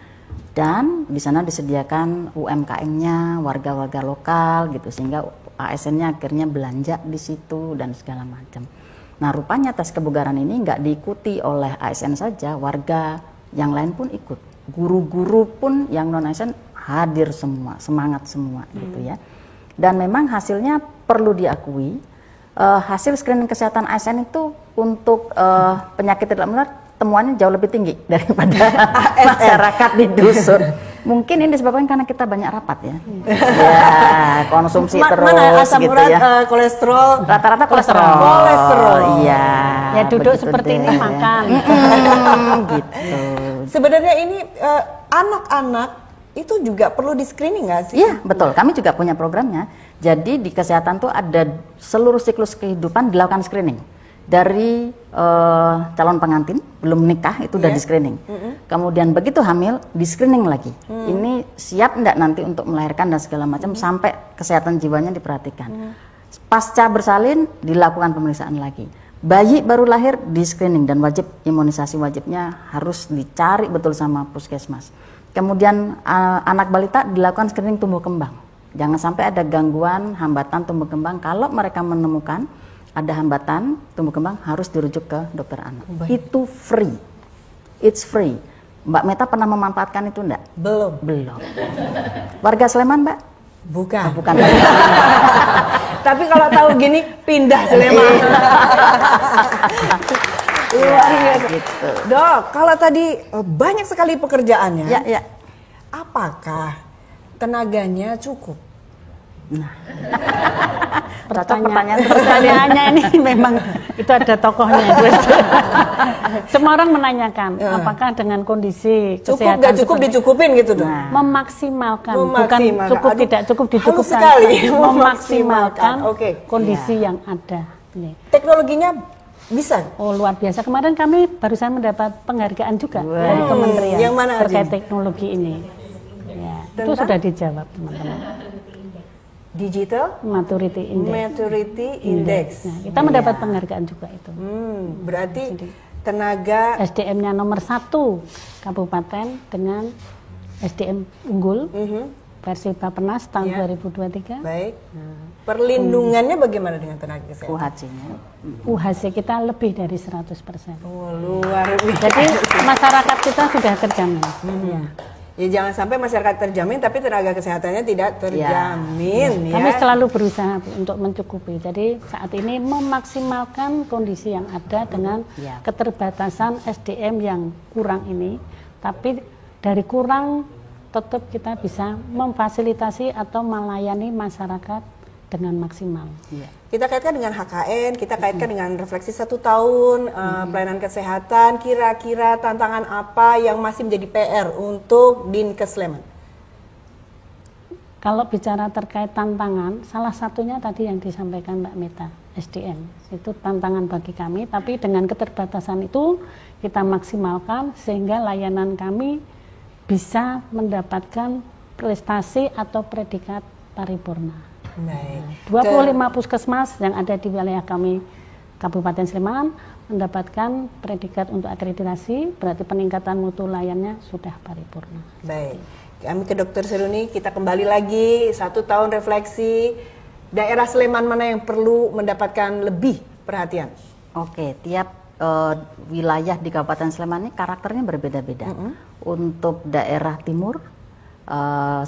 dan di sana disediakan UMKM-nya, warga-warga lokal gitu, sehingga ASN-nya akhirnya belanja di situ dan segala macam. Nah, rupanya tes kebugaran ini nggak diikuti oleh ASN saja, warga yang lain pun ikut. Guru-guru pun yang non ASN hadir semua, semangat semua gitu ya. Dan memang hasilnya perlu diakui, hasil screening kesehatan ASN itu untuk penyakit tidak menular temuannya jauh lebih tinggi daripada masyarakat di dusun. Mungkin ini disebabkan karena kita banyak rapat ya. Ya, konsumsi terus mana asam gitu urat, ya. kolesterol, Rata-rata kolesterol. Iya. Ya duduk seperti ini makan. Gitu. Sebenarnya ini anak-anak itu juga perlu di screening nggak sih? Iya, betul. Kami juga punya programnya. Jadi di kesehatan tuh ada seluruh siklus kehidupan dilakukan screening. Dari calon pengantin belum nikah itu udah di screening. Kemudian begitu hamil di screening lagi. Ini siap enggak nanti untuk melahirkan dan segala macam sampai kesehatan jiwanya diperhatikan. Pasca bersalin dilakukan pemeriksaan lagi. Bayi baru lahir di screening dan wajib imunisasi wajibnya harus dicari betul sama puskesmas. Kemudian anak balita dilakukan screening tumbuh kembang. Jangan sampai ada gangguan, hambatan tumbuh kembang. Kalau mereka menemukan ada hambatan tumbuh kembang harus dirujuk ke dokter anak. Itu free. It's free. Mbak Meta pernah memanfaatkan itu enggak? Belum. Belum. Warga Sleman, Mbak? Bukan. Bukan. Tapi kalau tahu gini pindah Sleman. Luar biasa. Gitu. Dok, kalau tadi banyak sekali pekerjaannya. Ya. Apakah tenaganya cukup? Nah. Pertanyaannya ini memang itu ada tokohnya. Semua orang menanyakan apakah dengan kondisi Cukup kesehatan nggak cukup dicukupin gitu dong. memaksimalkan, bukan cukup tidak cukup halus dicukupkan, sekali. memaksimalkan Oke. kondisi yang ada. Ini. Teknologinya bisa. Oh luar biasa. Kemarin kami barusan mendapat penghargaan juga dari kementerian Yang mana terkait artinya? teknologi ini. Ya, itu Tentang? sudah dijawab teman-teman. Digital Maturity Index. Maturity Index. Nah, kita mendapat penghargaan juga itu. Berarti tenaga SDM-nya nomor 1 kabupaten dengan SDM unggul versi Bappenas tahun 2023. baik. Perlindungannya bagaimana dengan tenaga kesehatan? UHC-nya. UHC kita lebih dari 100%. Oh, luar biasa. Jadi masyarakat kita sudah terjamin. Ya. Ya jangan sampai masyarakat terjamin tapi tenaga kesehatannya tidak terjamin. Kami Ya. selalu berusaha untuk mencukupi. Jadi saat ini memaksimalkan kondisi yang ada dengan keterbatasan SDM yang kurang ini. Tapi dari kurang tetap kita bisa memfasilitasi atau melayani masyarakat dengan maksimal. Kita kaitkan dengan HKN, kita kaitkan dengan refleksi 1 tahun pelayanan kesehatan. Kira-kira tantangan apa yang masih menjadi PR untuk Dinkes Sleman? Kalau bicara terkait tantangan, salah satunya tadi yang disampaikan Mbak Meta, SDM. Itu tantangan bagi kami, tapi dengan keterbatasan itu kita maksimalkan sehingga layanan kami bisa mendapatkan prestasi atau predikat paripurna. Baik. 25 puskesmas yang ada di wilayah kami Kabupaten Sleman mendapatkan predikat untuk akreditasi, berarti peningkatan mutu layannya sudah paripurna. Baik. Kami ke Dr. Seruni, kita kembali lagi 1 tahun refleksi. Daerah Sleman mana yang perlu mendapatkan lebih perhatian? Oke, tiap wilayah di Kabupaten Sleman ini karakternya berbeda-beda. Untuk daerah timur,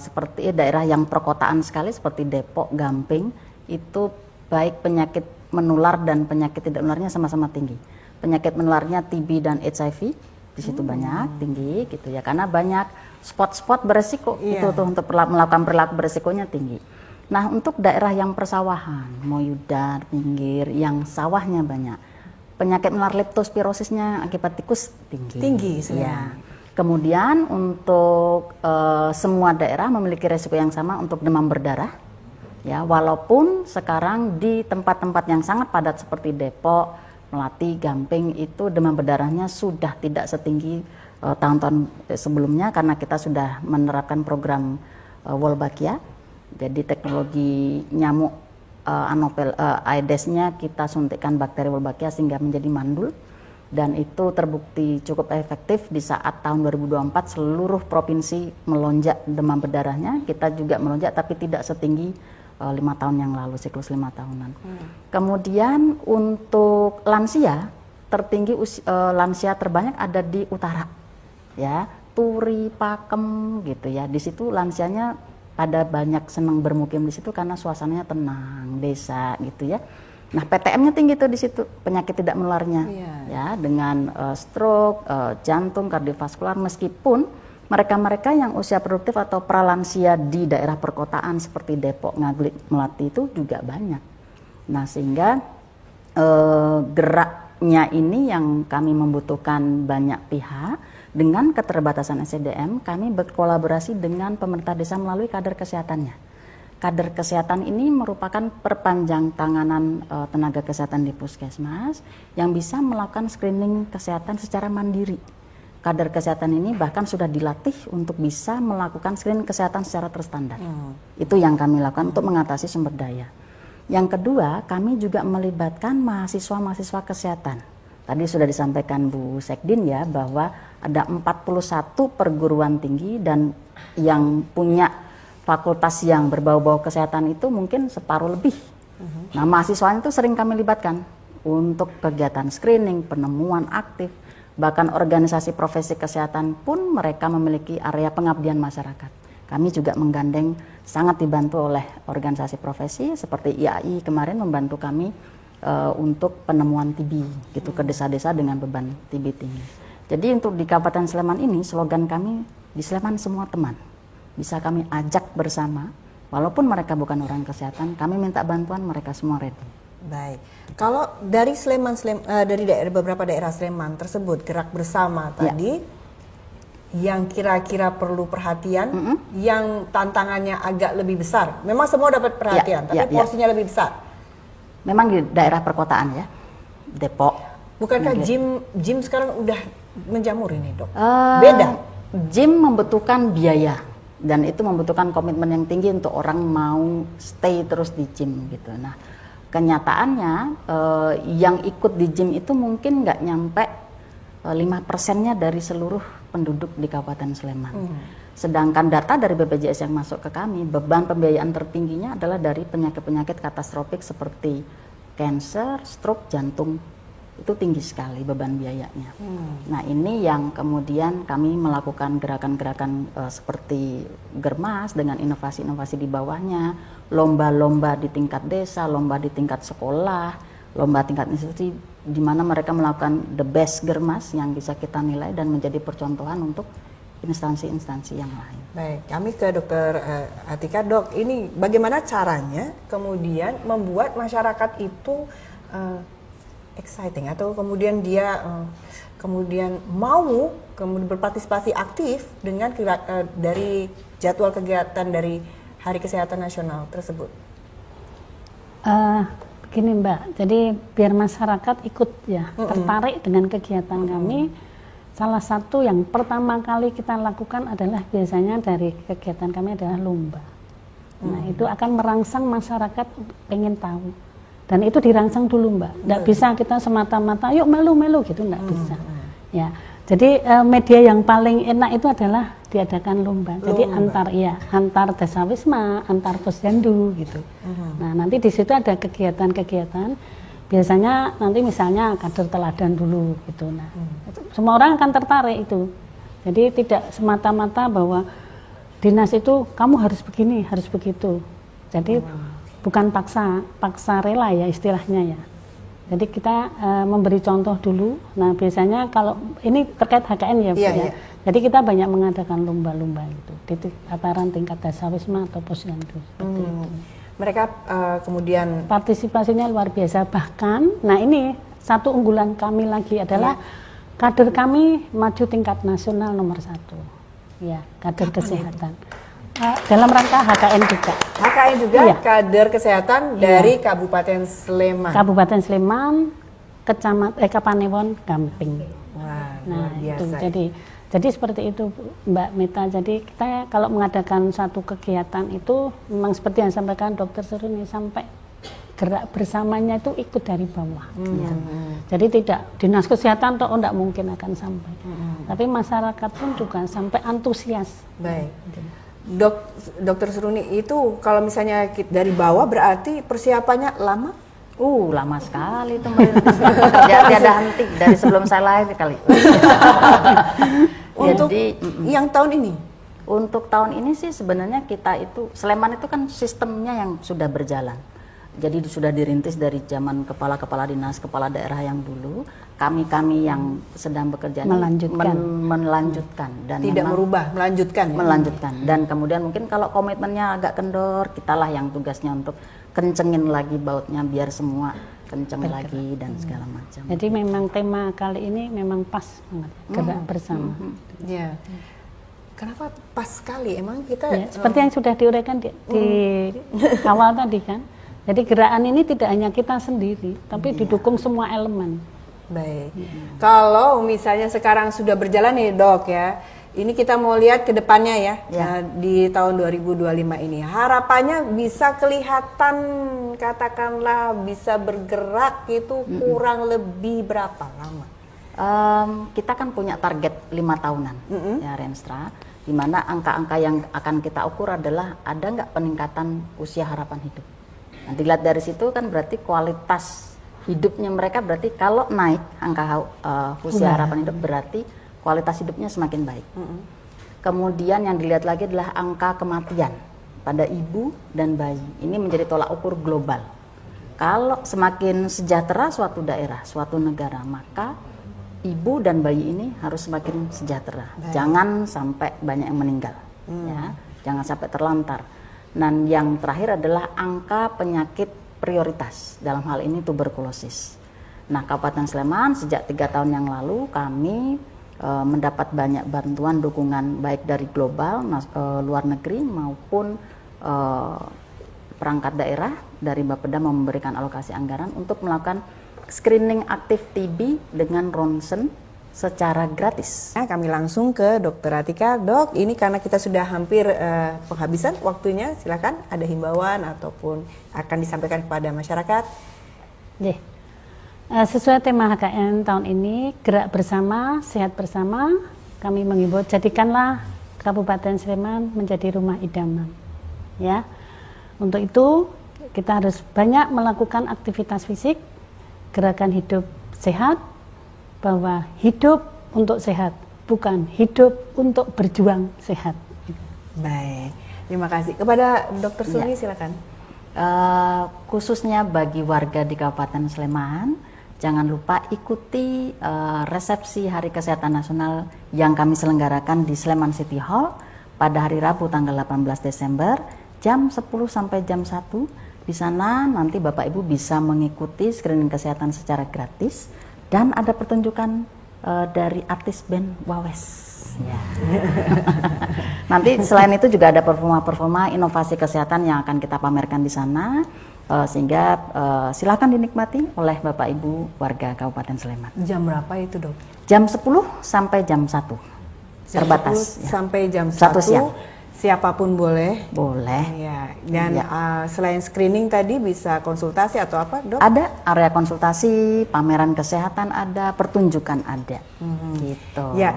seperti daerah yang perkotaan sekali seperti Depok, Gamping, itu baik penyakit menular dan penyakit tidak menularnya sama-sama tinggi. Penyakit menularnya TB dan HIV di situ banyak tinggi gitu ya, karena banyak spot-spot beresiko itu tuh untuk melakukan perilaku beresikonya tinggi. Nah, untuk daerah yang persawahan, Moyudar, pinggir, yang sawahnya banyak, penyakit menular leptospirosisnya akibat tikus tinggi. Tinggi, ya. Kemudian untuk semua daerah memiliki resiko yang sama untuk demam berdarah. Ya, walaupun sekarang di tempat-tempat yang sangat padat seperti Depok, Melati, Gamping itu demam berdarahnya sudah tidak setinggi tahun-tahun sebelumnya karena kita sudah menerapkan program Wolbachia. Jadi teknologi nyamuk Aedes-nya kita suntikkan bakteri Wolbachia sehingga menjadi mandul. Dan itu terbukti cukup efektif di saat tahun 2024 seluruh provinsi melonjak demam berdarahnya. Kita juga melonjak tapi tidak setinggi 5 tahun yang lalu, siklus 5 tahunan. Kemudian untuk lansia, tertinggi lansia terbanyak ada di utara, ya, Turi, Pakem gitu ya. Di situ lansianya pada banyak senang bermukim di situ karena suasananya tenang, desa gitu ya. Nah, PTM-nya tinggi tuh di situ, penyakit tidak menularnya, ya, dengan stroke, jantung, kardiovaskular. Meskipun mereka-mereka yang usia produktif atau pralansia di daerah perkotaan seperti Depok, Ngaglik, Melati itu juga banyak. Nah, sehingga geraknya ini yang kami membutuhkan banyak pihak. Dengan keterbatasan SDM, kami berkolaborasi dengan pemerintah desa melalui kader kesehatannya. Kader kesehatan ini merupakan perpanjang tanganan tenaga kesehatan di puskesmas yang bisa melakukan screening kesehatan secara mandiri. Kader kesehatan ini bahkan sudah dilatih untuk bisa melakukan screening kesehatan secara terstandar. Itu yang kami lakukan untuk mengatasi sumber daya. Yang kedua, kami juga melibatkan mahasiswa-mahasiswa kesehatan. Tadi sudah disampaikan Bu Sekdin ya, bahwa ada 41 perguruan tinggi dan yang punya fakultas yang berbau-bau kesehatan itu mungkin separuh lebih. Nah, mahasiswanya itu sering kami libatkan untuk kegiatan screening, penemuan aktif, bahkan organisasi profesi kesehatan pun mereka memiliki area pengabdian masyarakat. Kami juga menggandeng, sangat dibantu oleh organisasi profesi seperti IAI kemarin membantu kami untuk penemuan TB gitu ke desa-desa dengan beban TB tinggi. Jadi untuk di Kabupaten Sleman ini slogan kami di Sleman semua teman. Bisa kami ajak bersama, walaupun mereka bukan orang kesehatan, kami minta bantuan, mereka semua ready. Baik. Kalau dari dari beberapa daerah Sleman tersebut gerak bersama tadi, yang kira-kira perlu perhatian, yang tantangannya agak lebih besar. Memang semua dapat perhatian, tapi porsinya lebih besar. Memang di daerah perkotaan ya, Depok. Bukankah gym sekarang udah menjamur ini, Dok? Beda. Gym membutuhkan biaya dan itu membutuhkan komitmen yang tinggi untuk orang mau stay terus di gym gitu. Nah, kenyataannya yang ikut di gym itu mungkin nggak nyampe 5%-nya dari seluruh penduduk di Kabupaten Sleman. Sedangkan data dari BPJS yang masuk ke kami, beban pembiayaan tertingginya adalah dari penyakit-penyakit katastrofik seperti kanker, stroke, jantung. Itu tinggi sekali beban biayanya. Nah, ini yang kemudian kami melakukan gerakan-gerakan seperti Germas dengan inovasi-inovasi di bawahnya, lomba-lomba di tingkat desa, lomba di tingkat sekolah, lomba tingkat institusi, di mana mereka melakukan the best Germas yang bisa kita nilai dan menjadi percontohan untuk instansi-instansi yang lain. Baik, kami ke Dokter Atika. Dok, ini bagaimana caranya kemudian membuat masyarakat itu exciting atau kemudian dia kemudian mau kemudian berpartisipasi aktif dengan dari jadwal kegiatan dari Hari Kesehatan Nasional tersebut? Begini Mbak, jadi biar masyarakat ikut ya, tertarik dengan kegiatan kami. Salah satu yang pertama kali kita lakukan adalah biasanya dari kegiatan kami adalah lomba. Nah, itu akan merangsang masyarakat pengen tahu. Dan itu dirangsang dulu Mbak. Nggak bisa kita semata-mata, yuk melu-melu gitu, nggak bisa. Ya, jadi media yang paling enak itu adalah diadakan lomba. Jadi antar desa wisma, antar posyandu gitu. Nah, nanti di situ ada kegiatan-kegiatan. Biasanya nanti misalnya kader teladan dulu gitu. Nah, semua orang akan tertarik itu. Jadi tidak semata-mata bahwa dinas itu kamu harus begini, harus begitu. Jadi bukan paksa rela ya istilahnya ya. Jadi kita memberi contoh dulu. Nah, biasanya kalau ini terkait HKN ya, Bu ya. Jadi kita banyak mengadakan lomba-lomba itu di tataran tingkat desa wisma atau posyandu seperti itu. Mereka kemudian partisipasinya luar biasa, bahkan nah ini satu unggulan kami lagi adalah kader kami maju tingkat nasional nomor 1 ya, kader kesehatan dalam rangka HKN juga. HKN juga kader kesehatan dari Kabupaten Sleman. Kabupaten Sleman, Kapanewon, Gamping. Wah, nah luar biasa. Itu jadi seperti itu Mbak Mita. Jadi kita kalau mengadakan satu kegiatan itu memang seperti yang sampaikan Dokter Seruni, sampai gerak bersamanya itu ikut dari bawah. Ya. Jadi tidak dinas kesehatan toh enggak mungkin akan sampai. Tapi masyarakat pun juga sampai antusias. Baik. Dokter Seruni, itu kalau misalnya dari bawah berarti persiapannya lama? Lama sekali itu merintis. Tiada henti dari sebelum saya lahir kali. Untuk Jadi yang tahun ini? untuk tahun ini sih sebenarnya kita itu Sleman itu kan sistemnya yang sudah berjalan. Jadi sudah dirintis dari zaman kepala-kepala dinas, kepala daerah yang dulu. Kami yang sedang bekerja melanjutkan dan tidak merubah, melanjutkan. Ya? Melanjutkan. Dan kemudian mungkin kalau komitmennya agak kendor, kitalah yang tugasnya untuk kencengin lagi bautnya biar semua kenceng lagi dan segala macam. Jadi memang tema kali ini memang pas banget, gerak bersama. Ya. Kenapa pas sekali? Emang kita ya, seperti yang sudah diuraikan di awal tadi kan. Jadi gerakan ini tidak hanya kita sendiri, tapi didukung semua elemen. Baik. Kalau misalnya sekarang sudah berjalan nih Dok ya, ini kita mau lihat ke depannya ya, di tahun 2025 ini. Harapannya bisa kelihatan, katakanlah bisa bergerak itu kurang lebih berapa lama? Kita kan punya target 5 tahunan ya Renstra, di mana angka-angka yang akan kita ukur adalah ada nggak peningkatan usia harapan hidup. Nah, dilihat dari situ kan berarti kualitas hidupnya mereka, berarti kalau naik angka usia harapan hidup berarti kualitas hidupnya semakin baik. Kemudian yang dilihat lagi adalah angka kematian pada ibu dan bayi. Ini menjadi tolak ukur global. Kalau semakin sejahtera suatu daerah, suatu negara, maka ibu dan bayi ini harus semakin sejahtera. Jangan sampai banyak yang meninggal, ya. Jangan sampai terlantar. Dan yang terakhir adalah angka penyakit prioritas, dalam hal ini tuberkulosis. Nah, Kabupaten Sleman sejak 3 tahun yang lalu kami mendapat banyak bantuan dukungan baik dari global, luar negeri maupun perangkat daerah dari Bapeda memberikan alokasi anggaran untuk melakukan screening aktif TB dengan ronsen secara gratis. Nah, kami langsung ke Dokter Atika. Dok, ini karena kita sudah hampir penghabisan waktunya, silakan ada himbauan ataupun akan disampaikan kepada masyarakat. Sesuai tema HKN tahun ini, gerak bersama, sehat bersama, kami mengimbau jadikanlah Kabupaten Sleman menjadi rumah idaman. Ya, untuk itu kita harus banyak melakukan aktivitas fisik, gerakan hidup sehat, bahwa hidup untuk sehat, bukan hidup untuk berjuang sehat. Baik, terima kasih. Kepada Dokter Suni silakan. Khususnya bagi warga di Kabupaten Sleman, jangan lupa ikuti resepsi Hari Kesehatan Nasional yang kami selenggarakan di Sleman City Hall pada hari Rabu tanggal 18 Desember jam 10 sampai jam 1. Di sana nanti Bapak Ibu bisa mengikuti screening kesehatan secara gratis dan ada pertunjukan dari artis band Wawes. Ya. Nanti selain itu juga ada performa-performa inovasi kesehatan yang akan kita pamerkan di sana, sehingga silakan dinikmati oleh Bapak Ibu warga Kabupaten Sleman. Jam berapa itu Dok? Jam 10 sampai jam 1. Terbatas. Ya. Sampai jam 1 siang. Siapapun boleh. Boleh. Ya. Dan selain screening tadi bisa konsultasi atau apa, Dok? Ada area konsultasi, pameran kesehatan ada, pertunjukan ada. Gitu. Ya.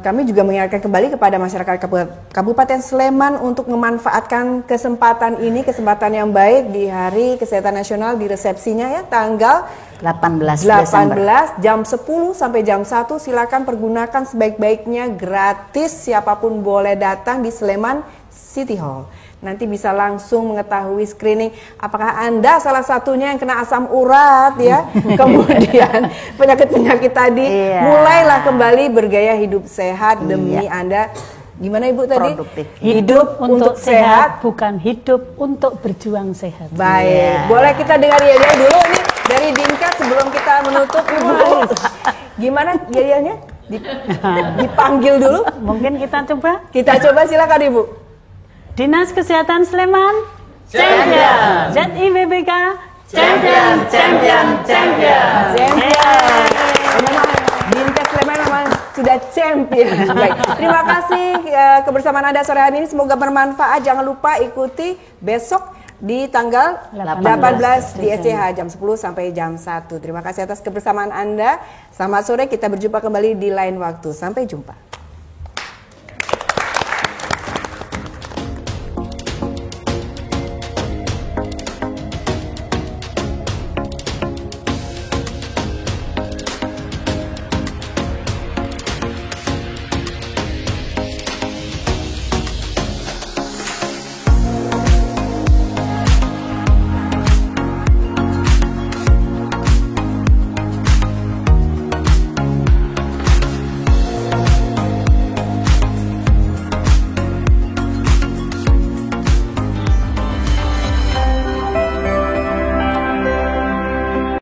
Kami juga mengingatkan kembali kepada masyarakat Kabupaten Sleman untuk memanfaatkan kesempatan ini, kesempatan yang baik di Hari Kesehatan Nasional di resepsinya ya, tanggal 18 Desember. Jam 10 sampai jam 1, silakan pergunakan sebaik-baiknya, gratis, siapapun boleh datang di Sleman City Hall. Nanti bisa langsung mengetahui screening apakah Anda salah satunya yang kena asam urat ya, kemudian penyakit-penyakit tadi. Mulailah kembali bergaya hidup sehat demi Anda. Gimana Ibu tadi? Produktif. Hidup untuk sehat, bukan hidup untuk berjuang sehat. Baik, boleh kita dengar yel-yel dulu nih dari Dinka sebelum kita menutup Ibu. Gimana yel-yelnya? Dipanggil dulu? Mungkin kita coba? Kita coba, silakan Ibu. Dinas Kesehatan Sleman, champion. ZIWBK, champion, champion, champion. Memang Dinkes Sleman memang sudah champion. Baik. Terima kasih kebersamaan Anda sore hari ini, semoga bermanfaat. Jangan lupa ikuti besok di tanggal 18 di SCH jam 10 sampai jam 1. Terima kasih atas kebersamaan Anda. Selamat sore, kita berjumpa kembali di lain waktu. Sampai jumpa.